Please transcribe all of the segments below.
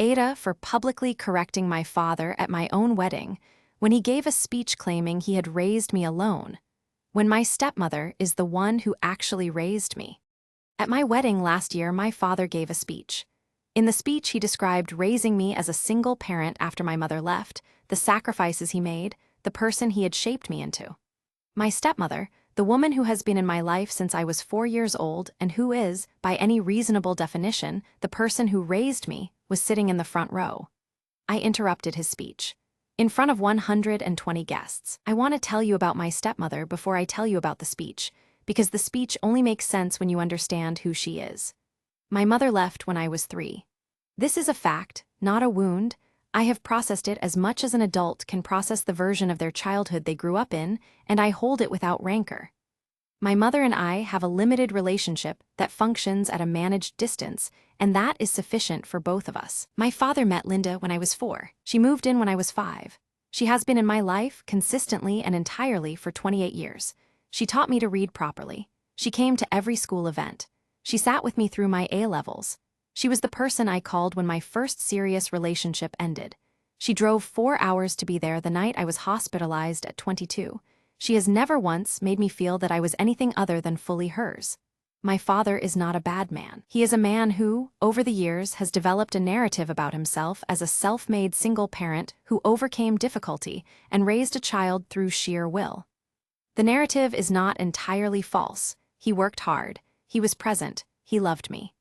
AITA for publicly correcting my father at my own wedding when he gave a speech claiming he had raised me alone, when my stepmother is the one who actually raised me. At my wedding last year, my father gave a speech. In the speech, he described raising me as a single parent after my mother left, the sacrifices he made, the person he had shaped me into. My stepmother, the woman who has been in my life since I was 4 years old and who is, by any reasonable definition, the person who raised me, was sitting in the front row. I interrupted his speech. In front of 120 guests, I want to tell you about my stepmother before I tell you about the speech, because the speech only makes sense when you understand who she is. My mother left when I was 3. This is a fact, not a wound. I have processed it as much as an adult can process the version of their childhood they grew up in, and I hold it without rancor. My mother and I have a limited relationship that functions at a managed distance, and that is sufficient for both of us. My father met Linda when I was 4. She moved in when I was 5. She has been in my life consistently and entirely for 28 years. She taught me to read properly. She came to every school event. She sat with me through my A-levels. She was the person I called when my first serious relationship ended. She drove 4 hours to be there the night I was hospitalized at 22. She has never once made me feel that I was anything other than fully hers. My father is not a bad man. He is a man who, over the years, has developed a narrative about himself as a self-made single parent who overcame difficulty and raised a child through sheer will. The narrative is not entirely false. He worked hard. He was present. He loved me.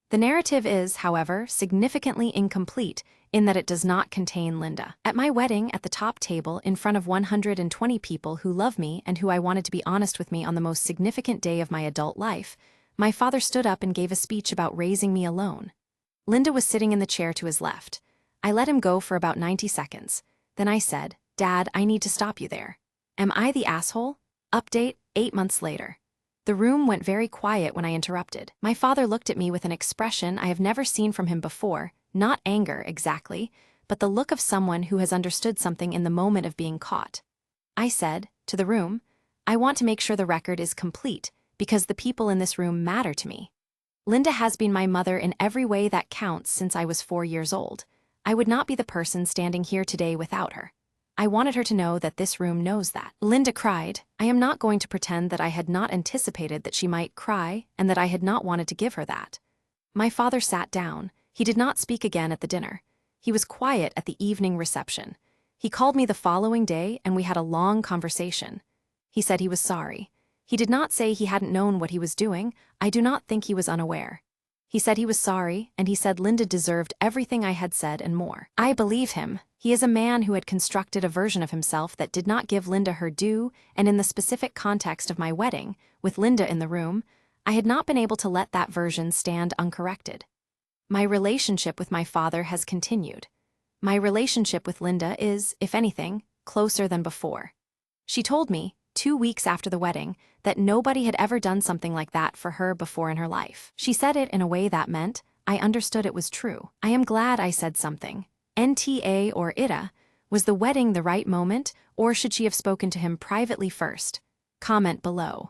The narrative is, however, significantly incomplete in that it does not contain Linda. At my wedding, at the top table, in front of 120 people who love me and who I wanted to be honest with me on the most significant day of my adult life, my father stood up and gave a speech about raising me alone. Linda was sitting in the chair to his left. I let him go for about 90 seconds. Then I said, "Dad, I need to stop you there. Am I the asshole?" Update, 8 months later. The room went very quiet when I interrupted. My father looked at me with an expression I have never seen from him before, not anger exactly, but the look of someone who has understood something in the moment of being caught. I said, to the room, "I want to make sure the record is complete, because the people in this room matter to me. Linda has been my mother in every way that counts since I was 4 years old. I would not be the person standing here today without her. I wanted her to know that this room knows that." Linda cried. I am not going to pretend that I had not anticipated that she might cry and that I had not wanted to give her that. My father sat down. He did not speak again at the dinner. He was quiet at the evening reception. He called me the following day and we had a long conversation. He said he was sorry. He did not say he hadn't known what he was doing. I do not think he was unaware. He said he was sorry, and he said Linda deserved everything I had said and more. I believe him. He is a man who had constructed a version of himself that did not give Linda her due, and in the specific context of my wedding, with Linda in the room, I had not been able to let that version stand uncorrected. My relationship with my father has continued. My relationship with Linda is, if anything, closer than before. She told me, 2 weeks after the wedding, that nobody had ever done something like that for her before in her life. She said it in a way that meant I understood it was true. I am glad I said something. NTA or ITA, was the wedding the right moment, or should she have spoken to him privately first? Comment below.